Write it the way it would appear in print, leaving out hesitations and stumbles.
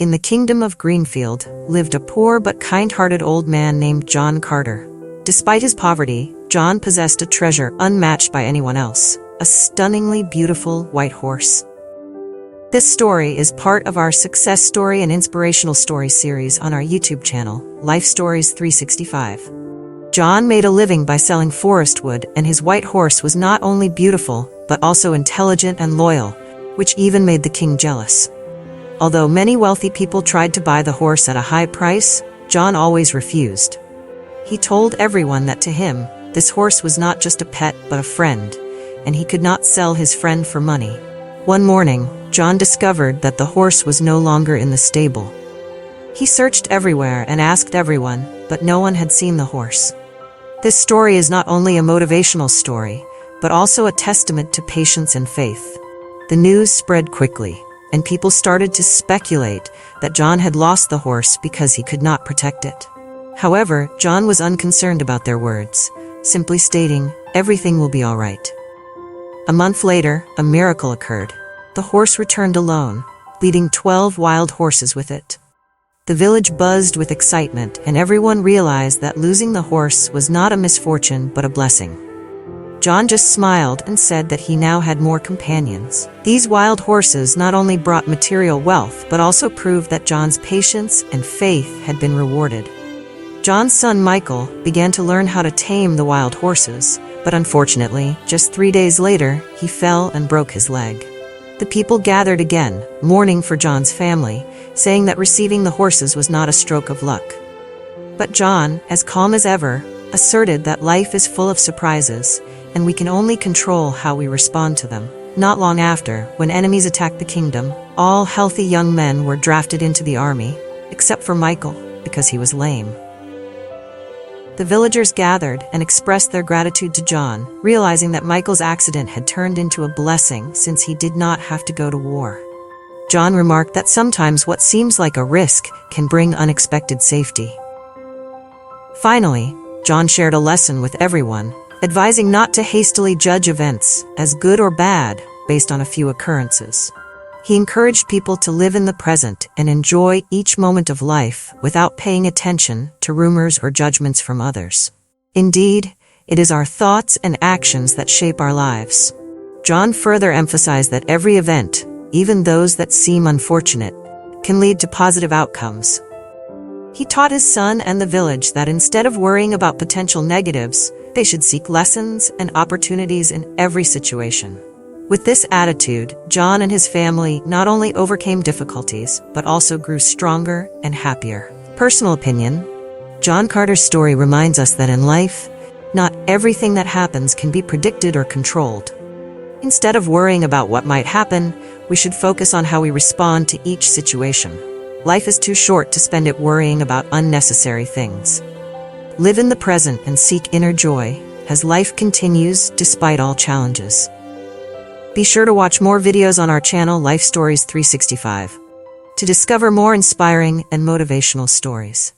In the kingdom of Greenfield lived a poor but kind-hearted old man named John Carter. Despite his poverty, John possessed a treasure unmatched by anyone else, a stunningly beautiful white horse. This story is part of our Success Story and Inspirational Story series on our YouTube channel, Life Stories 365. John made a living by selling forest wood, and his white horse was not only beautiful, but also intelligent and loyal, which even made the king jealous. Although many wealthy people tried to buy the horse at a high price, John always refused. He told everyone that to him, this horse was not just a pet but a friend, and he could not sell his friend for money. One morning, John discovered that the horse was no longer in the stable. He searched everywhere and asked everyone, but no one had seen the horse. This story is not only a motivational story, but also a testament to patience and faith. The news spread quickly, and people started to speculate that John had lost the horse because he could not protect it. However, John was unconcerned about their words, simply stating, "Everything will be all right." A month later, a miracle occurred. The horse returned alone, leading 12 wild horses with it. The village buzzed with excitement, and everyone realized that losing the horse was not a misfortune but a blessing. John just smiled and said that he now had more companions. These wild horses not only brought material wealth, but also proved that John's patience and faith had been rewarded. John's son Michael began to learn how to tame the wild horses, but unfortunately, just 3 days later, he fell and broke his leg. The people gathered again, mourning for John's family, saying that receiving the horses was not a stroke of luck. But John, as calm as ever, asserted that life is full of surprises, and we can only control how we respond to them. Not long after, when enemies attacked the kingdom, all healthy young men were drafted into the army, except for Michael, because he was lame. The villagers gathered and expressed their gratitude to John, realizing that Michael's accident had turned into a blessing since he did not have to go to war. John remarked that sometimes what seems like a risk can bring unexpected safety. Finally, John shared a lesson with everyone, advising not to hastily judge events as good or bad based on a few occurrences. He encouraged people to live in the present and enjoy each moment of life without paying attention to rumors or judgments from others. Indeed, it is our thoughts and actions that shape our lives. John further emphasized that every event, even those that seem unfortunate, can lead to positive outcomes. He taught his son and the village that instead of worrying about potential negatives, they should seek lessons and opportunities in every situation. With this attitude, John and his family not only overcame difficulties, but also grew stronger and happier. Personal opinion: John Carter's story reminds us that in life, not everything that happens can be predicted or controlled. Instead of worrying about what might happen, we should focus on how we respond to each situation. Life is too short to spend it worrying about unnecessary things. Live in the present and seek inner joy, as life continues despite all challenges. Be sure to watch more videos on our channel Life Stories 365 to discover more inspiring and motivational stories.